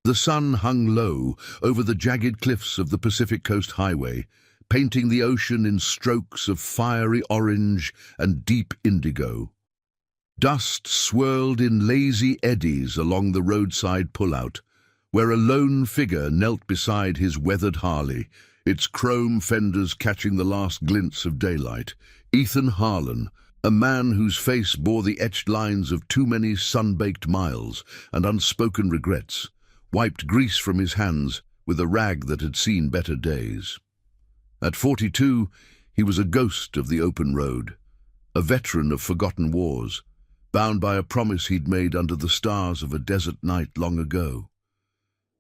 The sun hung low over the jagged cliffs of the Pacific Coast Highway, painting the ocean in strokes of fiery orange and deep indigo. Dust swirled in lazy eddies along the roadside pullout, where a lone figure knelt beside his weathered Harley, its chrome fenders catching the last glints of daylight. Ethan Harlan, a man whose face bore the etched lines of too many sun-baked miles and unspoken regrets, wiped grease from his hands with a rag that had seen better days. At 42, he was a ghost of the open road, a veteran of forgotten wars, bound by a promise he'd made under the stars of a desert night long ago.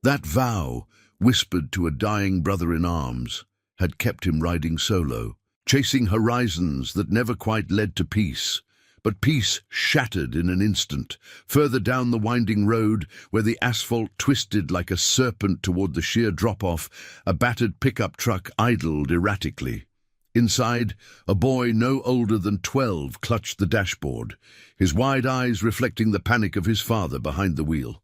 That vow, whispered to a dying brother-in-arms, had kept him riding solo, chasing horizons that never quite led to peace. But peace shattered in an instant, further down the winding road where the asphalt twisted like a serpent toward the sheer drop-off. A battered pickup truck idled erratically. Inside, a boy no older than 12 clutched the dashboard, his wide eyes reflecting the panic of his father behind the wheel.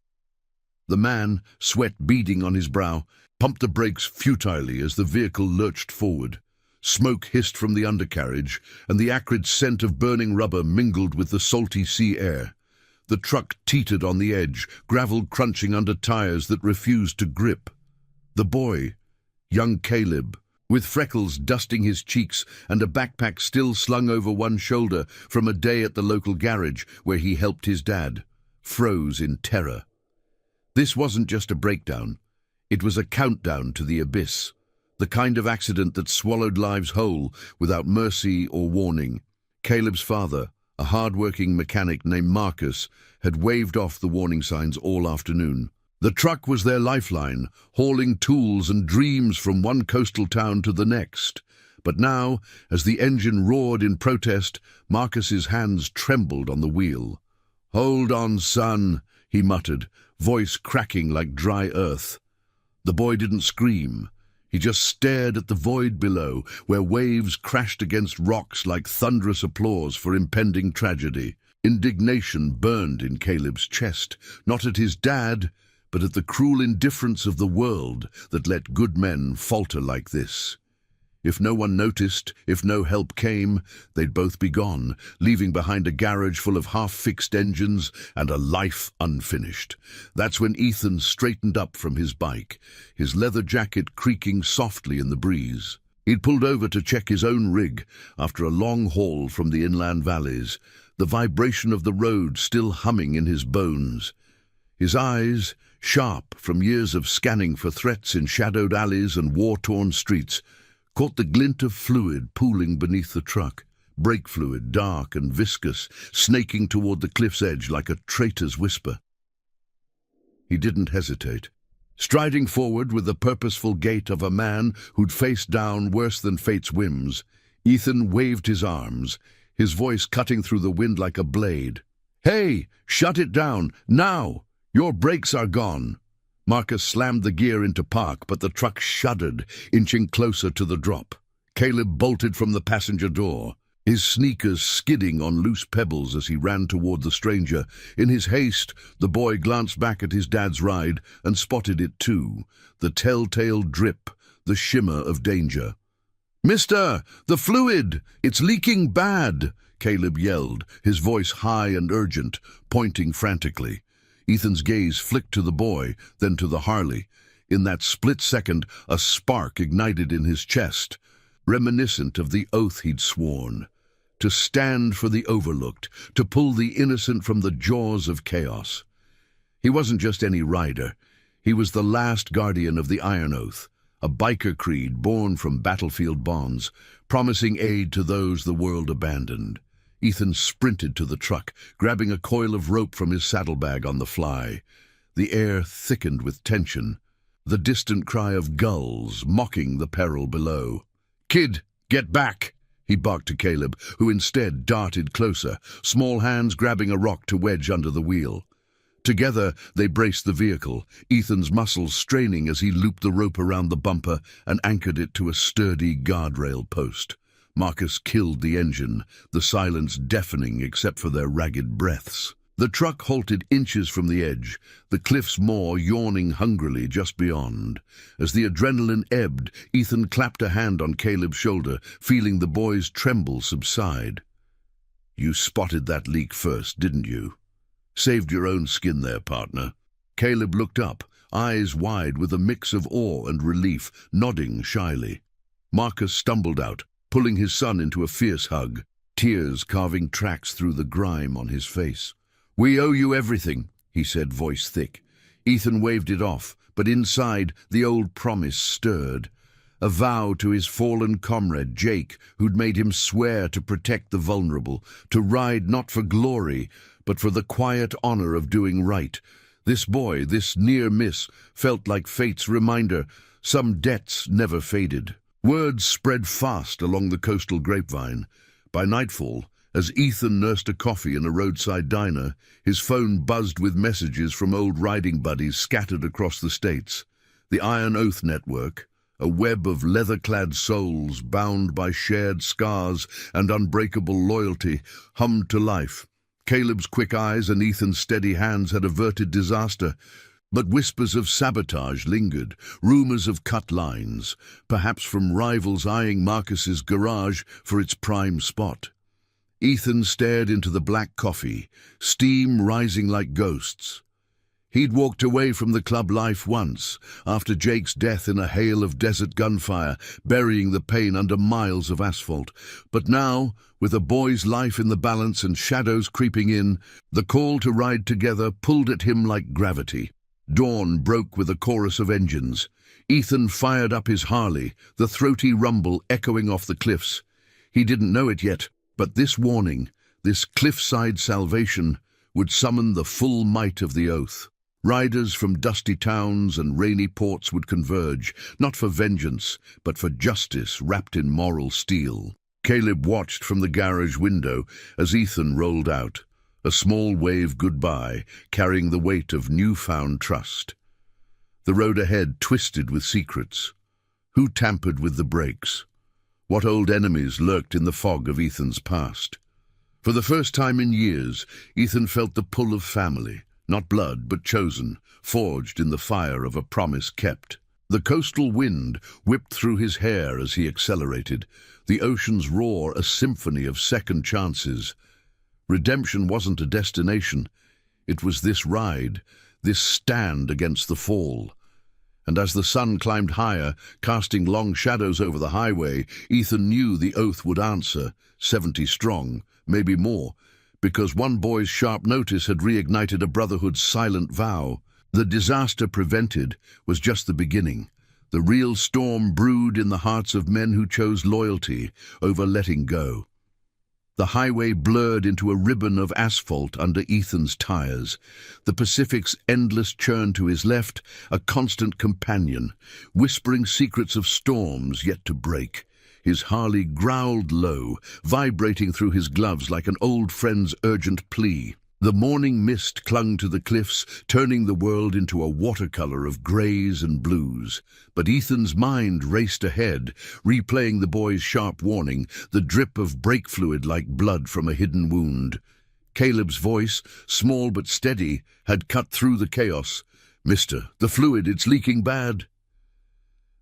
The man, sweat beading on his brow, pumped the brakes futilely as the vehicle lurched forward. Smoke hissed from the undercarriage, and the acrid scent of burning rubber mingled with the salty sea air. The truck teetered on the edge, gravel crunching under tires that refused to grip. The boy, young Caleb, with freckles dusting his cheeks and a backpack still slung over one shoulder from a day at the local garage where he helped his dad, froze in terror. This wasn't just a breakdown. It was a countdown to the abyss, the kind of accident that swallowed lives whole without mercy or warning. Caleb's father, a hard-working mechanic named Marcus, had waved off the warning signs all afternoon. The truck was their lifeline, hauling tools and dreams from one coastal town to the next. But now, as the engine roared in protest, Marcus's hands trembled on the wheel. "Hold on, son," he muttered, voice cracking like dry earth. The boy didn't scream. He just stared at the void below, where waves crashed against rocks like thunderous applause for impending tragedy. Indignation burned in Caleb's chest, not at his dad, but at the cruel indifference of the world that let good men falter like this. If no one noticed, if no help came, they'd both be gone, leaving behind a garage full of half-fixed engines and a life unfinished. That's when Ethan straightened up from his bike, his leather jacket creaking softly in the breeze. He'd pulled over to check his own rig after a long haul from the inland valleys, the vibration of the road still humming in his bones. His eyes, sharp from years of scanning for threats in shadowed alleys and war-torn streets, caught the glint of fluid pooling beneath the truck, brake fluid dark and viscous, snaking toward the cliff's edge like a traitor's whisper. He didn't hesitate. Striding forward with the purposeful gait of a man who'd faced down worse than fate's whims, Ethan waved his arms, his voice cutting through the wind like a blade. "Hey, shut it down, now! Your brakes are gone." Marcus slammed the gear into park, but the truck shuddered, inching closer to the drop. Caleb bolted from the passenger door, his sneakers skidding on loose pebbles as he ran toward the stranger. In his haste, the boy glanced back at his dad's ride and spotted it too, the telltale drip, the shimmer of danger. "Mister, the fluid! It's leaking bad!" Caleb yelled, his voice high and urgent, pointing frantically. Ethan's gaze flicked to the boy, then to the Harley. In that split second, a spark ignited in his chest, reminiscent of the oath he'd sworn. To stand for the overlooked, to pull the innocent from the jaws of chaos. He wasn't just any rider. He was the last guardian of the Iron Oath, a biker creed born from battlefield bonds, promising aid to those the world abandoned. Ethan sprinted to the truck, grabbing a coil of rope from his saddlebag on the fly. The air thickened with tension, the distant cry of gulls mocking the peril below. "Kid, get back!" he barked to Caleb, who instead darted closer, small hands grabbing a rock to wedge under the wheel. Together, they braced the vehicle, Ethan's muscles straining as he looped the rope around the bumper and anchored it to a sturdy guardrail post. Marcus killed the engine, the silence deafening except for their ragged breaths. The truck halted inches from the edge, the cliff's maw yawning hungrily just beyond. As the adrenaline ebbed, Ethan clapped a hand on Caleb's shoulder, feeling the boy's tremble subside. "You spotted that leak first, didn't you? Saved your own skin there, partner." Caleb looked up, eyes wide with a mix of awe and relief, nodding shyly. Marcus stumbled out, pulling his son into a fierce hug, tears carving tracks through the grime on his face. "We owe you everything," he said, voice thick. Ethan waved it off, but inside the old promise stirred. A vow to his fallen comrade, Jake, who'd made him swear to protect the vulnerable, to ride not for glory, but for the quiet honor of doing right. This boy, this near miss, felt like fate's reminder. Some debts never faded. Words spread fast along the coastal grapevine. By nightfall, as Ethan nursed a coffee in a roadside diner, his phone buzzed with messages from old riding buddies scattered across the states. The Iron Oath Network, a web of leather-clad souls bound by shared scars and unbreakable loyalty, hummed to life. Caleb's quick eyes and Ethan's steady hands had averted disaster, but whispers of sabotage lingered, rumors of cut lines, perhaps from rivals eyeing Marcus's garage for its prime spot. Ethan stared into the black coffee, steam rising like ghosts. He'd walked away from the club life once, after Jake's death in a hail of desert gunfire, burying the pain under miles of asphalt. But now, with a boy's life in the balance and shadows creeping in, the call to ride together pulled at him like gravity. Dawn broke with a chorus of engines. Ethan fired up his Harley, the throaty rumble echoing off the cliffs. He didn't know it yet, but this warning, this cliffside salvation, would summon the full might of the oath. Riders from dusty towns and rainy ports would converge, not for vengeance, but for justice wrapped in moral steel. Caleb watched from the garage window as Ethan rolled out, a small wave goodbye, carrying the weight of newfound trust. The road ahead twisted with secrets. Who tampered with the brakes? What old enemies lurked in the fog of Ethan's past? For the first time in years, Ethan felt the pull of family. Not blood, but chosen, forged in the fire of a promise kept. The coastal wind whipped through his hair as he accelerated, the ocean's roar a symphony of second chances. Redemption wasn't a destination, it was this ride, this stand against the fall. And as the sun climbed higher, casting long shadows over the highway, Ethan knew the oath would answer, 70 strong, maybe more, because one boy's sharp notice had reignited a brotherhood's silent vow. The disaster prevented was just the beginning. The real storm brewed in the hearts of men who chose loyalty over letting go. The highway blurred into a ribbon of asphalt under Ethan's tires. The Pacific's endless churn to his left, a constant companion, whispering secrets of storms yet to break. His Harley growled low, vibrating through his gloves like an old friend's urgent plea. The morning mist clung to the cliffs, turning the world into a watercolor of grays and blues. But Ethan's mind raced ahead, replaying the boy's sharp warning, the drip of brake fluid like blood from a hidden wound. Caleb's voice, small but steady, had cut through the chaos. "Mister, the fluid, it's leaking bad."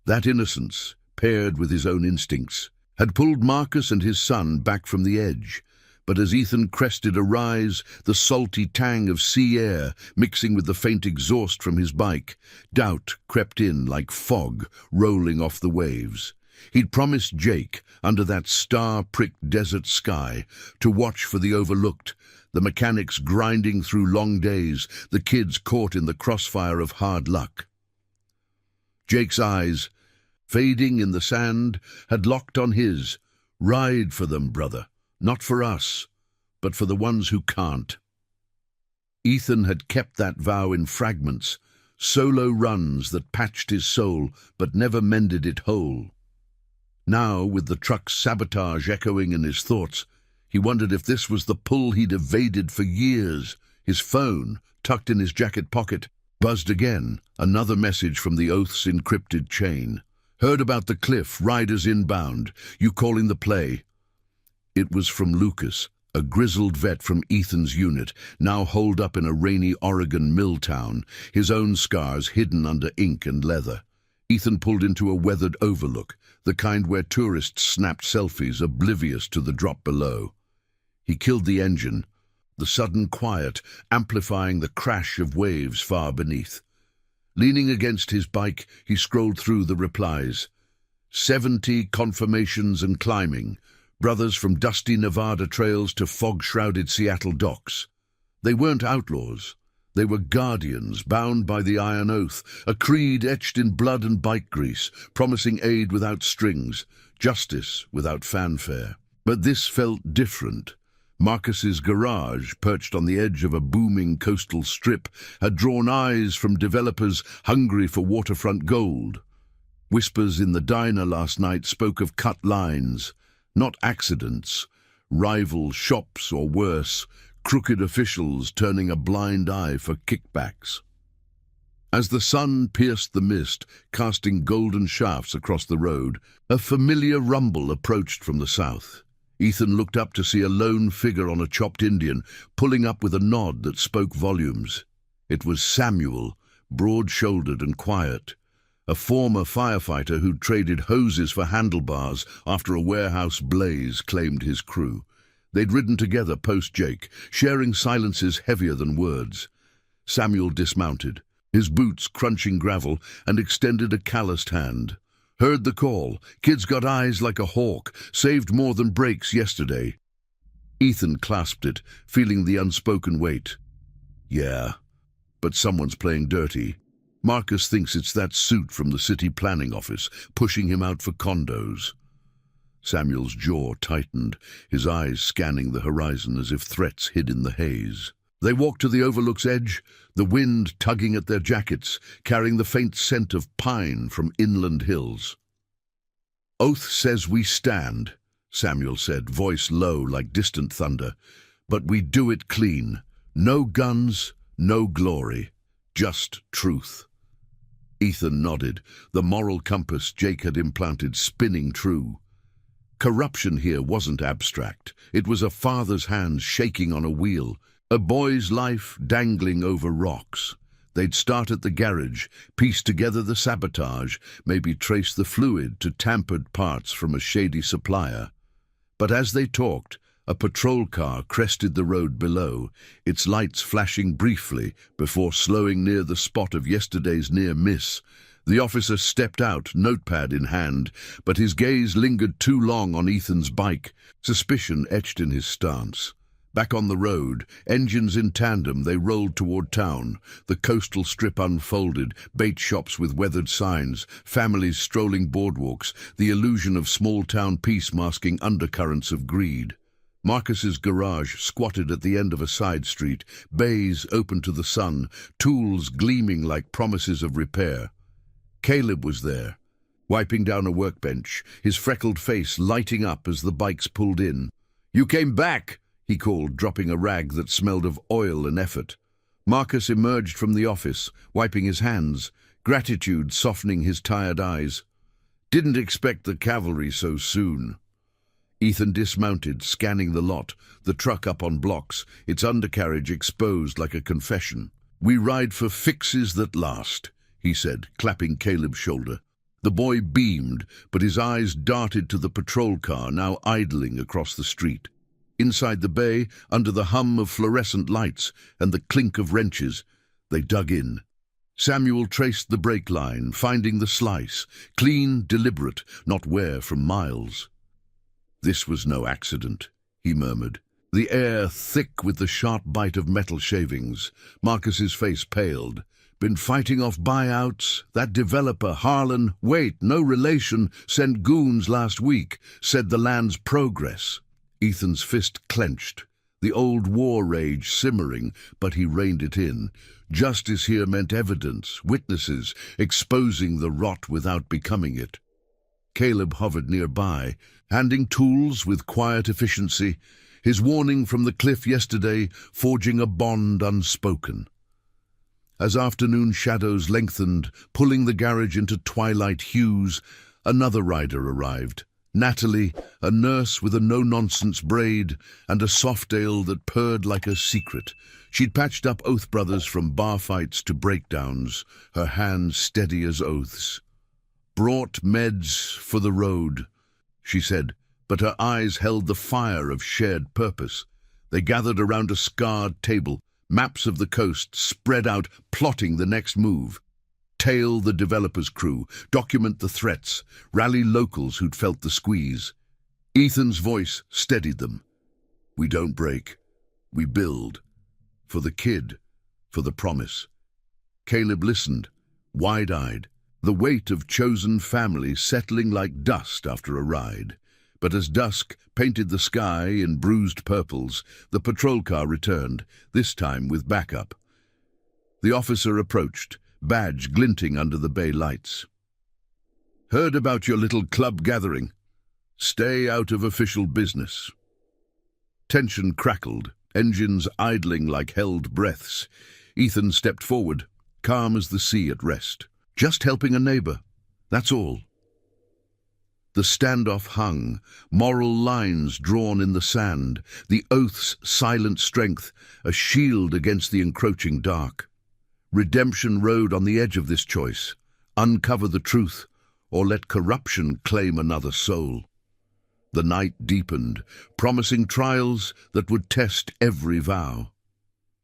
That innocence, paired with his own instincts, had pulled Marcus and his son back from the edge. But as Ethan crested a rise, the salty tang of sea air mixing with the faint exhaust from his bike, doubt crept in like fog rolling off the waves. He'd promised Jake, under that star-pricked desert sky, to watch for the overlooked, the mechanics grinding through long days, the kids caught in the crossfire of hard luck. Jake's eyes, fading in the sand, had locked on his. "Ride for them, brother. Not for us, but for the ones who can't." Ethan had kept that vow in fragments, solo runs that patched his soul but never mended it whole. Now, with the truck's sabotage echoing in his thoughts, he wondered if this was the pull he'd evaded for years. His phone, tucked in his jacket pocket, buzzed again, another message from the oath's encrypted chain. "Heard about the cliff, riders inbound. You calling the play?" It was from Lucas, A grizzled vet from Ethan's unit, now holed up in a rainy Oregon mill town, his own scars hidden under ink and leather. Ethan pulled into a weathered overlook, the kind where tourists snapped selfies, oblivious to the drop below. He killed the engine, the sudden quiet amplifying the crash of waves far beneath. Leaning against his bike, he scrolled through the replies. 70 confirmations and climbing. Brothers from dusty Nevada trails to fog-shrouded Seattle docks. They weren't outlaws. They were guardians, bound by the Iron Oath, a creed etched in blood and bike grease, promising aid without strings, justice without fanfare. But this felt different. Marcus's garage, perched on the edge of a booming coastal strip, had drawn eyes from developers hungry for waterfront gold. Whispers in the diner last night spoke of cut lines, not accidents, rival shops or worse, crooked officials turning a blind eye for kickbacks. As the sun pierced the mist, casting golden shafts across the road, a familiar rumble approached from the south. Ethan looked up to see a lone figure on a chopped Indian, pulling up with a nod that spoke volumes. It was Samuel, broad-shouldered and quiet, a former firefighter who'd traded hoses for handlebars after a warehouse blaze claimed his crew. They'd ridden together post-Jake, sharing silences heavier than words. Samuel dismounted, his boots crunching gravel, and extended a calloused hand. Heard the call. Kid's got eyes like a hawk. Saved more than breaks yesterday. Ethan clasped it, feeling the unspoken weight. Yeah, but someone's playing dirty. Marcus thinks it's that suit from the city planning office, pushing him out for condos. Samuel's jaw tightened, his eyes scanning the horizon as if threats hid in the haze. They walked to the overlook's edge, the wind tugging at their jackets, carrying the faint scent of pine from inland hills. "Oath says we stand," Samuel said, voice low like distant thunder. "But we do it clean. No guns, no glory. Just truth." Ethan nodded, the moral compass Jake had implanted spinning true. Corruption here wasn't abstract. It was a father's hand shaking on a wheel, a boy's life dangling over rocks. They'd start at the garage, piece together the sabotage, maybe trace the fluid to tampered parts from a shady supplier. But as they talked, a patrol car crested the road below, its lights flashing briefly before slowing near the spot of yesterday's near miss. The officer stepped out, notepad in hand, but his gaze lingered too long on Ethan's bike, suspicion etched in his stance. Back on the road, engines in tandem, they rolled toward town. The coastal strip unfolded, bait shops with weathered signs, families strolling boardwalks, the illusion of small-town peace masking undercurrents of greed. Marcus's garage squatted at the end of a side street, bays open to the sun, tools gleaming like promises of repair. Caleb was there, wiping down a workbench, his freckled face lighting up as the bikes pulled in. "You came back!" he called, dropping a rag that smelled of oil and effort. Marcus emerged from the office, wiping his hands, gratitude softening his tired eyes. "Didn't expect the cavalry so soon." Ethan dismounted, scanning the lot, the truck up on blocks, its undercarriage exposed like a confession. "We ride for fixes that last," he said, clapping Caleb's shoulder. The boy beamed, but his eyes darted to the patrol car now idling across the street. Inside the bay, under the hum of fluorescent lights and the clink of wrenches, they dug in. Samuel traced the brake line, finding the slice, clean, deliberate, not wear from miles. "This was no accident," he murmured, the air thick with the sharp bite of metal shavings. Marcus's face paled. "Been fighting off buyouts? That developer, Harlan, wait, no relation, sent goons last week, said the land's progress." Ethan's fist clenched, the old war rage simmering, but he reined it in. Justice here meant evidence, witnesses, exposing the rot without becoming it. Caleb hovered nearby, handing tools with quiet efficiency, his warning from the cliff yesterday forging a bond unspoken. As afternoon shadows lengthened, pulling the garage into twilight hues, another rider arrived, Natalie, a nurse with a no-nonsense braid and a soft ale that purred like a secret. She'd patched up Oath brothers from bar fights to breakdowns, her hands steady as oaths. "Brought meds for the road," she said, but her eyes held the fire of shared purpose. They gathered around a scarred table, maps of the coast spread out, plotting the next move. Tail the developers' crew, document the threats, rally locals who'd felt the squeeze. Ethan's voice steadied them. "We don't break. We build. For the kid. For the promise." Caleb listened, wide-eyed, the weight of chosen family settling like dust after a ride. But as dusk painted the sky in bruised purples, the patrol car returned, this time with backup. The officer approached, badge glinting under the bay lights. "Heard about your little club gathering. Stay out of official business." Tension crackled, engines idling like held breaths. Ethan stepped forward, calm as the sea at rest. "Just helping a neighbor, that's all." The standoff hung, moral lines drawn in the sand, the oath's silent strength, a shield against the encroaching dark. Redemption rode on the edge of this choice: uncover the truth, or let corruption claim another soul. The night deepened, promising trials that would test every vow.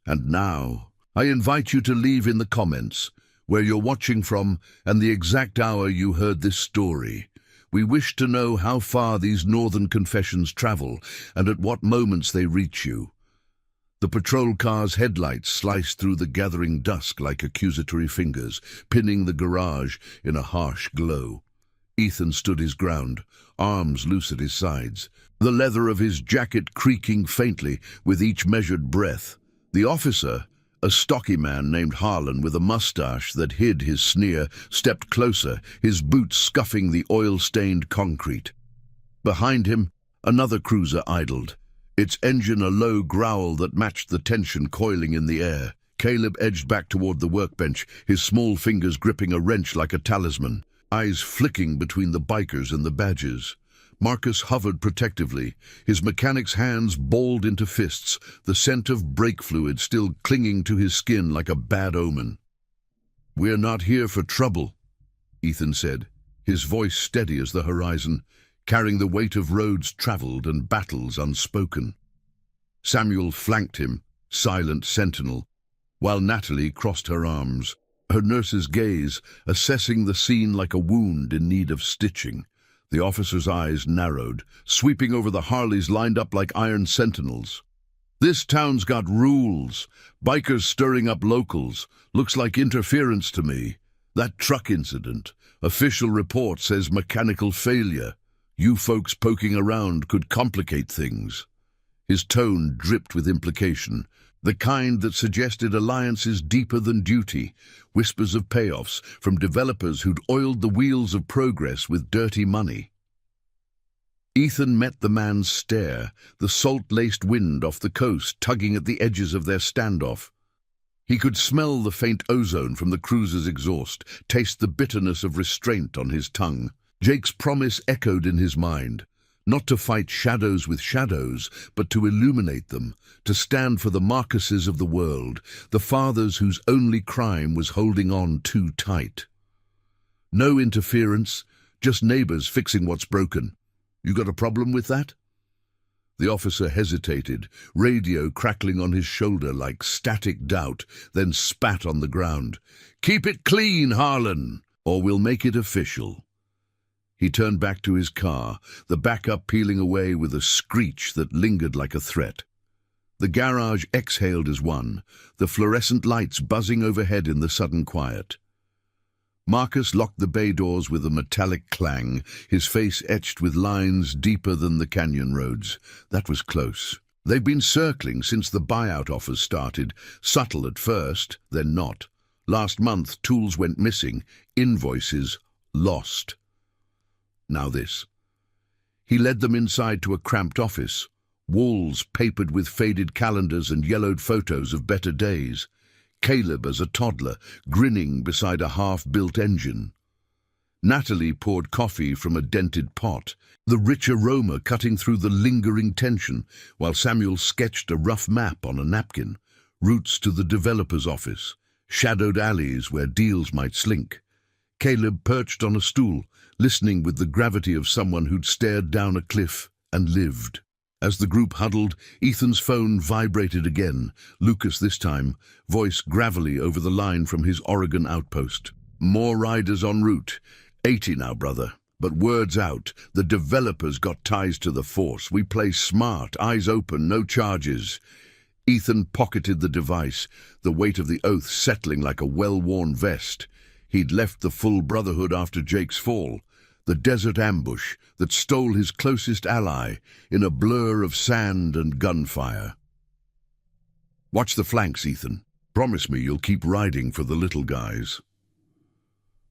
And now, I invite you to leave in the comments where you're watching from and the exact hour you heard this story. We wish to know how far these northern confessions travel and at what moments they reach you. The patrol car's headlights sliced through the gathering dusk like accusatory fingers, pinning the garage in a harsh glow. Ethan stood his ground, arms loose at his sides, the leather of his jacket creaking faintly with each measured breath. The officer, a stocky man named Harlan with a mustache that hid his sneer, stepped closer, his boots scuffing the oil-stained concrete. Behind him, another cruiser idled, its engine a low growl that matched the tension coiling in the air. Caleb edged back toward the workbench, his small fingers gripping a wrench like a talisman, eyes flicking between the bikers and the badges. Marcus hovered protectively, his mechanic's hands balled into fists, the scent of brake fluid still clinging to his skin like a bad omen. "We're not here for trouble," Ethan said, his voice steady as the horizon, carrying the weight of roads traveled and battles unspoken. Samuel flanked him, silent sentinel, while Natalie crossed her arms, her nurse's gaze assessing the scene like a wound in need of stitching. The officer's eyes narrowed, sweeping over the Harleys lined up like iron sentinels. "This town's got rules. Bikers stirring up locals. Looks like interference to me. That truck incident. Official report says mechanical failure. You folks poking around could complicate things." His tone dripped with implication, the kind that suggested alliances deeper than duty, whispers of payoffs from developers who'd oiled the wheels of progress with dirty money. Ethan met the man's stare, the salt-laced wind off the coast tugging at the edges of their standoff. He could smell the faint ozone from the cruiser's exhaust, taste the bitterness of restraint on his tongue. Jake's promise echoed in his mind. Not to fight shadows with shadows, but to illuminate them, to stand for the Marcuses of the world, the fathers whose only crime was holding on too tight. No interference, just neighbors fixing what's broken. You got a problem with that? The officer hesitated, radio crackling on his shoulder like static doubt, then spat on the ground. "Keep it clean, Harlan, or we'll make it official." He turned back to his car, the backup peeling away with a screech that lingered like a threat. The garage exhaled as one, the fluorescent lights buzzing overhead in the sudden quiet. Marcus locked the bay doors with a metallic clang, his face etched with lines deeper than the canyon roads. That was close. They've been circling since the buyout offers started, subtle at first, then not. Last month, tools went missing, invoices lost. Now this. He led them inside to a cramped office, walls papered with faded calendars and yellowed photos of better days. Caleb as a toddler, grinning beside a half-built engine. Natalie poured coffee from a dented pot, the rich aroma cutting through the lingering tension, while Samuel sketched a rough map on a napkin, routes to the developer's office, shadowed alleys where deals might slink. Caleb perched on a stool, listening with the gravity of someone who'd stared down a cliff and lived. As the group huddled, Ethan's phone vibrated again, Lucas this time, voice gravelly over the line from his Oregon outpost. "More riders en route. 80 now, brother. But word's out. The developers got ties to the force. We play smart, eyes open, no charges." Ethan pocketed the device, the weight of the oath settling like a well-worn vest. He'd left the full brotherhood after Jake's fall, the desert ambush that stole his closest ally in a blur of sand and gunfire. "Watch the flanks, Ethan. Promise me you'll keep riding for the little guys."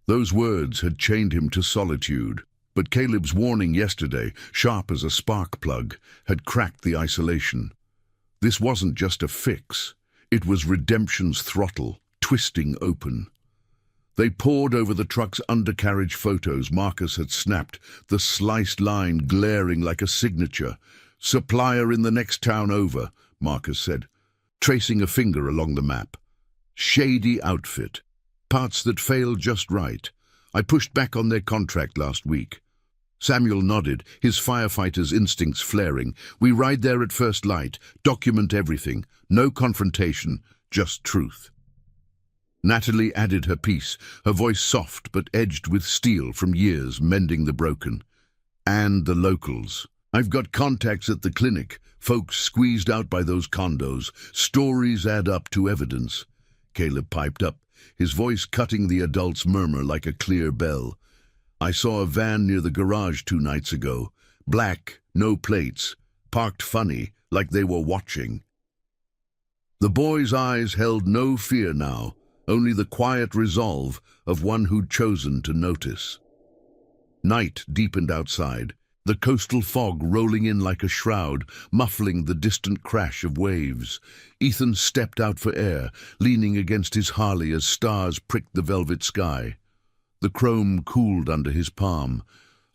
Those words had chained him to solitude, but Caleb's warning yesterday, sharp as a spark plug, had cracked the isolation. This wasn't just a fix. It was redemption's throttle, twisting open. They pored over the truck's undercarriage photos Marcus had snapped, the sliced line glaring like a signature. "Supplier in the next town over," Marcus said, tracing a finger along the map. "Shady outfit. Parts that failed just right. I pushed back on their contract last week." Samuel nodded, his firefighter's instincts flaring. "We ride there at first light, document everything. No confrontation, just truth." Natalie added her piece, her voice soft but edged with steel from years mending the broken. "And the locals. I've got contacts at the clinic, folks squeezed out by those condos. Stories add up to evidence." Caleb piped up, his voice cutting the adult's murmur like a clear bell. "I saw a van near the garage 2 nights ago. Black, no plates, parked funny, like they were watching." The boy's eyes held no fear now, only the quiet resolve of one who'd chosen to notice. Night deepened outside, the coastal fog rolling in like a shroud, muffling the distant crash of waves. Ethan stepped out for air, leaning against his Harley as stars pricked the velvet sky. The chrome cooled under his palm,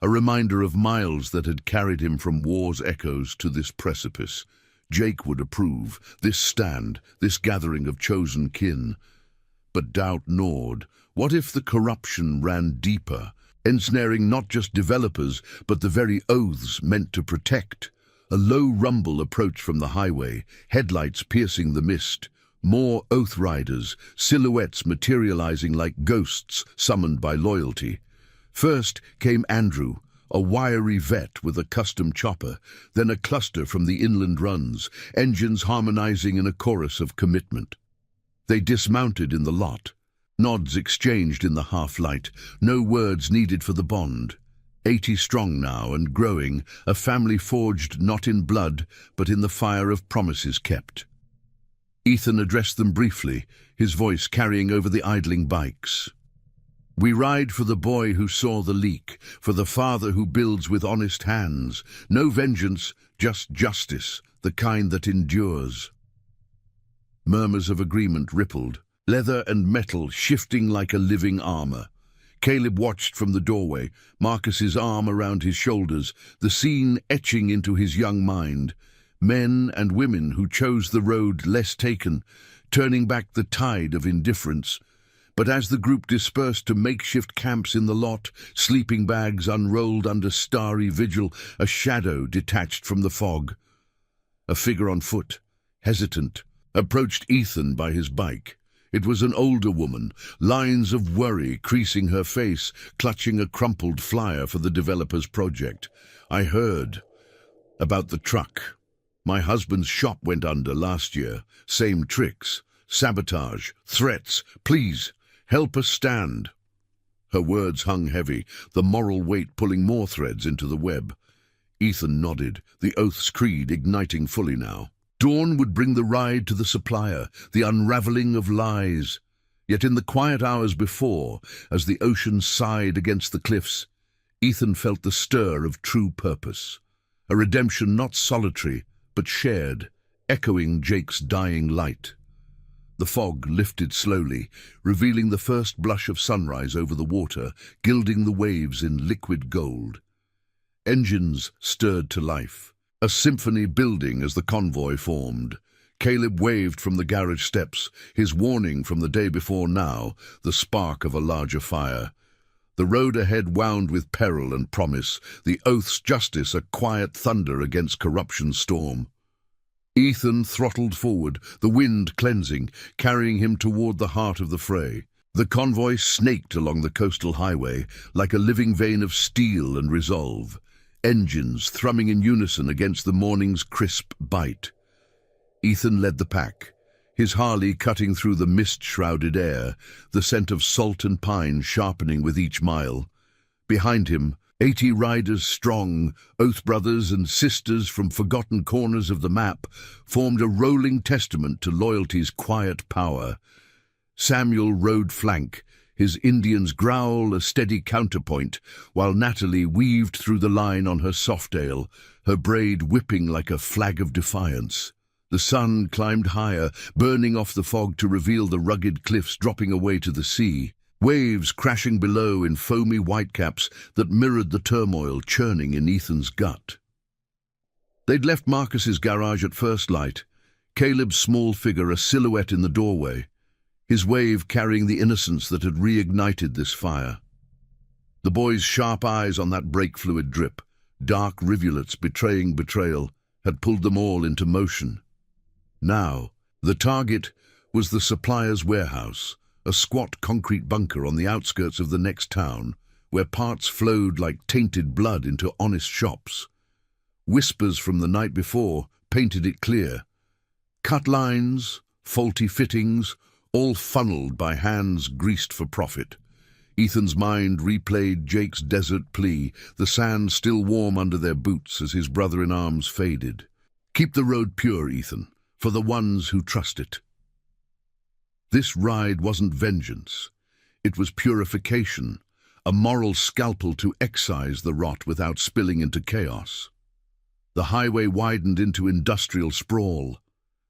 a reminder of miles that had carried him from war's echoes to this precipice. Jake would approve, this stand, this gathering of chosen kin. But doubt gnawed. What if the corruption ran deeper, ensnaring not just developers, but the very oaths meant to protect? A low rumble approached from the highway, headlights piercing the mist. More oath riders, silhouettes materializing like ghosts summoned by loyalty. First came Andrew, a wiry vet with a custom chopper, then a cluster from the inland runs, engines harmonizing in a chorus of commitment. They dismounted in the lot, nods exchanged in the half-light, no words needed for the bond. 80 strong now and growing, a family forged not in blood, but in the fire of promises kept. Ethan addressed them briefly, his voice carrying over the idling bikes. "We ride for the boy who saw the leak, for the father who builds with honest hands. No vengeance, just justice, the kind that endures." Murmurs of agreement rippled, leather and metal shifting like a living armor. Caleb watched from the doorway, Marcus's arm around his shoulders, the scene etching into his young mind. Men and women who chose the road less taken, turning back the tide of indifference. But as the group dispersed to makeshift camps in the lot, sleeping bags unrolled under starry vigil, a shadow detached from the fog. A figure on foot, hesitant, approached Ethan by his bike. It was an older woman, lines of worry creasing her face, clutching a crumpled flyer for the developer's project. "I heard about the truck. My husband's shop went under last year. Same tricks. Sabotage. Threats. Please, help us stand." Her words hung heavy, the moral weight pulling more threads into the web. Ethan nodded, the oath's creed igniting fully now. Dawn would bring the ride to the supplier, the unraveling of lies. Yet in the quiet hours before, as the ocean sighed against the cliffs, Ethan felt the stir of true purpose. A redemption not solitary, but shared, echoing Jake's dying light. The fog lifted slowly, revealing the first blush of sunrise over the water, gilding the waves in liquid gold. Engines stirred to life, a symphony building as the convoy formed. Caleb waved from the garage steps, his warning from the day before now, the spark of a larger fire. The road ahead wound with peril and promise, the oath's justice a quiet thunder against corruption's storm. Ethan throttled forward, the wind cleansing, carrying him toward the heart of the fray. The convoy snaked along the coastal highway like a living vein of steel and resolve, engines thrumming in unison against the morning's crisp bite. Ethan led the pack, his Harley cutting through the mist-shrouded air, the scent of salt and pine sharpening with each mile. Behind him, 80 riders strong, oath brothers and sisters from forgotten corners of the map, formed a rolling testament to loyalty's quiet power. Samuel rode flank, his Indian's growl a steady counterpoint, while Natalie weaved through the line on her Softail, her braid whipping like a flag of defiance. The sun climbed higher, burning off the fog to reveal the rugged cliffs dropping away to the sea. Waves crashing below in foamy whitecaps that mirrored the turmoil churning in Ethan's gut. They'd left Marcus's garage at first light, Caleb's small figure a silhouette in the doorway, his wave carrying the innocence that had reignited this fire. The boy's sharp eyes on that brake fluid drip, dark rivulets betraying betrayal, had pulled them all into motion. Now, the target was the supplier's warehouse, a squat concrete bunker on the outskirts of the next town, where parts flowed like tainted blood into honest shops. Whispers from the night before painted it clear. Cut lines, faulty fittings, all funneled by hands greased for profit. Ethan's mind replayed Jake's desert plea, the sand still warm under their boots as his brother-in-arms faded. Keep the road pure, Ethan, for the ones who trust it. This ride wasn't vengeance. It was purification, a moral scalpel to excise the rot without spilling into chaos. The highway widened into industrial sprawl,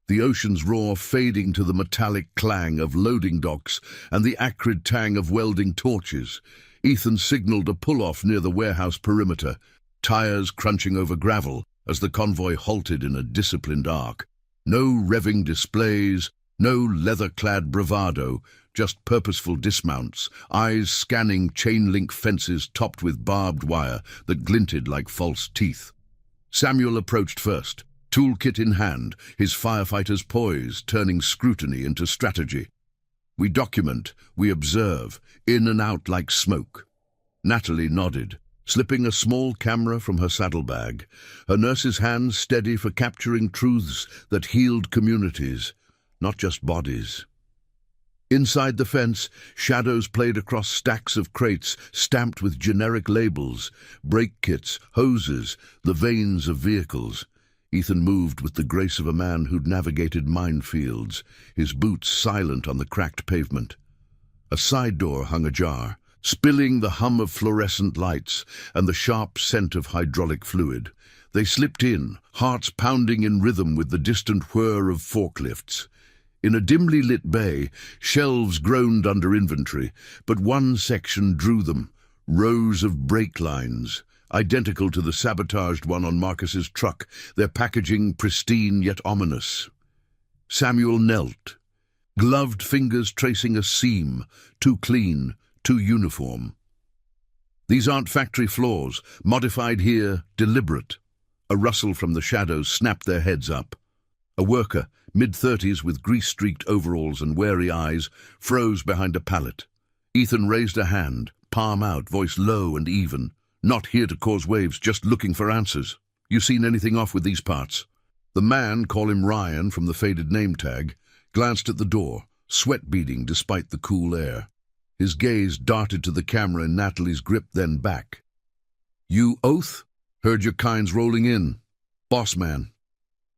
the ocean's roar fading to the metallic clang of loading docks and the acrid tang of welding torches. Ethan signaled a pull-off near the warehouse perimeter, tires crunching over gravel as the convoy halted in a disciplined arc. No revving displays, no leather-clad bravado, just purposeful dismounts, eyes scanning chain-link fences topped with barbed wire that glinted like false teeth. Samuel approached first, toolkit in hand, his firefighters poised, turning scrutiny into strategy. We document, we observe, in and out like smoke. Natalie nodded, slipping a small camera from her saddlebag, her nurse's hands steady for capturing truths that healed communities, not just bodies. Inside the fence, shadows played across stacks of crates stamped with generic labels, brake kits, hoses, the veins of vehicles. Ethan moved with the grace of a man who'd navigated minefields, his boots silent on the cracked pavement. A side door hung ajar, spilling the hum of fluorescent lights and the sharp scent of hydraulic fluid. They slipped in, hearts pounding in rhythm with the distant whir of forklifts. In a dimly lit bay, shelves groaned under inventory, but one section drew them, rows of brake lines, identical to the sabotaged one on Marcus's truck, their packaging pristine yet ominous. Samuel knelt, gloved fingers tracing a seam, too clean, too uniform. These aren't factory flaws, modified here, deliberate. A rustle from the shadows snapped their heads up. A worker, mid-30s with grease-streaked overalls and wary eyes, froze behind a pallet. Ethan raised a hand, palm out, voice low and even. Not here to cause waves, just looking for answers. You seen anything off with these parts? The man, call him Ryan from the faded name tag, glanced at the door, sweat beading despite the cool air. His gaze darted to the camera in Natalie's grip, then back. You oath? Heard your kind's rolling in. Boss man.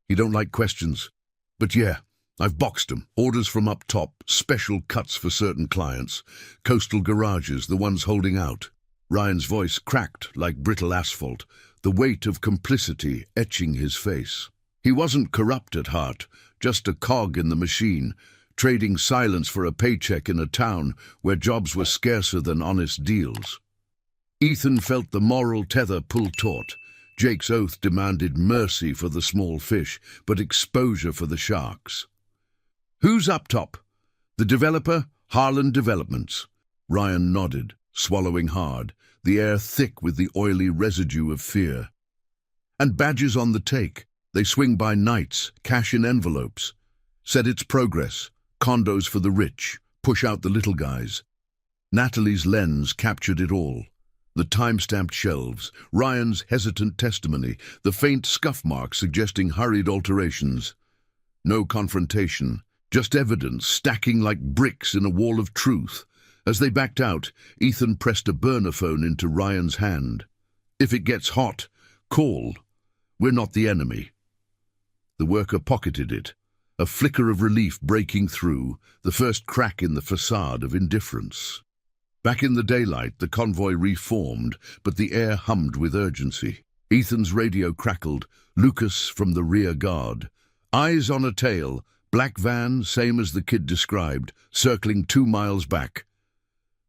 He don't like questions. But yeah, I've boxed 'em. Orders from up top, special cuts for certain clients. Coastal garages, the ones holding out. Ryan's voice cracked like brittle asphalt, the weight of complicity etching his face. He wasn't corrupt at heart, just a cog in the machine, trading silence for a paycheck in a town where jobs were scarcer than honest deals. Ethan felt the moral tether pull taut. Jake's oath demanded mercy for the small fish, but exposure for the sharks. "Who's up top?" "The developer, Harlan Developments." Ryan nodded, swallowing hard, the air thick with the oily residue of fear. "And badges on the take. They swing by nights, cash in envelopes. Said it's progress, condos for the rich, push out the little guys." Natalie's lens captured it all. The time-stamped shelves, Ryan's hesitant testimony, the faint scuff marks suggesting hurried alterations. No confrontation, just evidence stacking like bricks in a wall of truth. As they backed out, Ethan pressed a burner phone into Ryan's hand. "If it gets hot, call. We're not the enemy." The worker pocketed it, a flicker of relief breaking through, the first crack in the facade of indifference. Back in the daylight, the convoy reformed, but the air hummed with urgency. Ethan's radio crackled, Lucas from the rear guard. "Eyes on a tail, black van, same as the kid described, circling 2 miles back."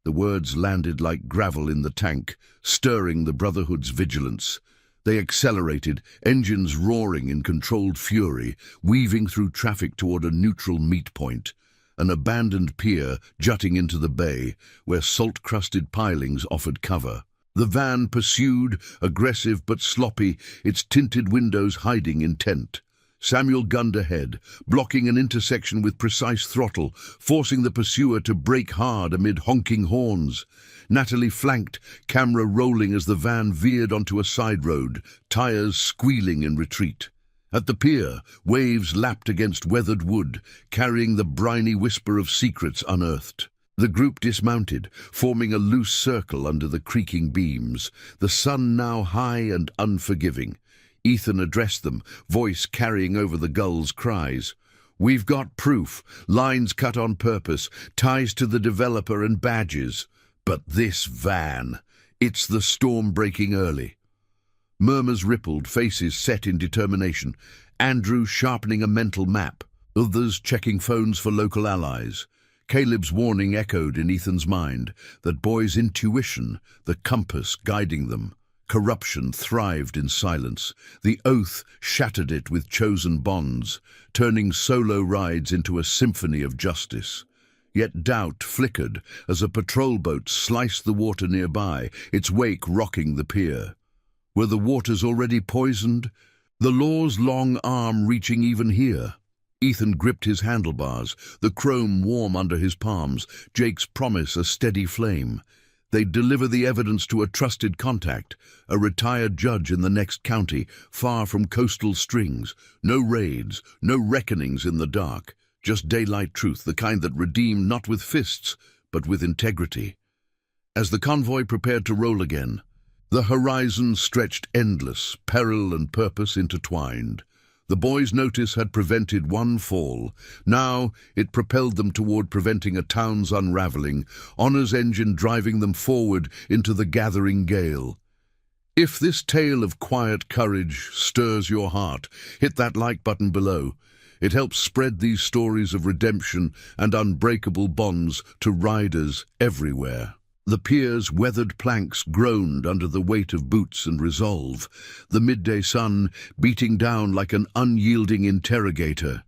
The words landed like gravel in the tank, stirring the Brotherhood's vigilance. They accelerated, engines roaring in controlled fury, weaving through traffic toward a neutral meet point. An abandoned pier jutting into the bay, where salt-crusted pilings offered cover. The van pursued, aggressive but sloppy, its tinted windows hiding intent. Samuel gunned ahead, blocking an intersection with precise throttle, forcing the pursuer to brake hard amid honking horns. Natalie flanked, camera rolling as the van veered onto a side road, tires squealing in retreat. At the pier, waves lapped against weathered wood, carrying the briny whisper of secrets unearthed. The group dismounted, forming a loose circle under the creaking beams, the sun now high and unforgiving. Ethan addressed them, voice carrying over the gulls' cries. "We've got proof, lines cut on purpose, ties to the developer and badges. But this van, it's the storm breaking early." Murmurs rippled, faces set in determination. Andrew sharpening a mental map, others checking phones for local allies. Caleb's warning echoed in Ethan's mind, that boy's intuition, the compass guiding them. Corruption thrived in silence. The oath shattered it with chosen bonds, turning solo rides into a symphony of justice. Yet doubt flickered as a patrol boat sliced the water nearby, its wake rocking the pier. Were the waters already poisoned? The law's long arm reaching even here? Ethan gripped his handlebars, the chrome warm under his palms, Jake's promise a steady flame. They'd deliver the evidence to a trusted contact, a retired judge in the next county, far from coastal strings. No raids, no reckonings in the dark, just daylight truth, the kind that redeemed not with fists, but with integrity. As the convoy prepared to roll again, the horizon stretched endless, peril and purpose intertwined. The boys' notice had prevented one fall. Now it propelled them toward preventing a town's unraveling, Honor's engine driving them forward into the gathering gale. If this tale of quiet courage stirs your heart, hit that like button below. It helps spread these stories of redemption and unbreakable bonds to riders everywhere. The pier's weathered planks groaned under the weight of boots and resolve, the midday sun beating down like an unyielding interrogator.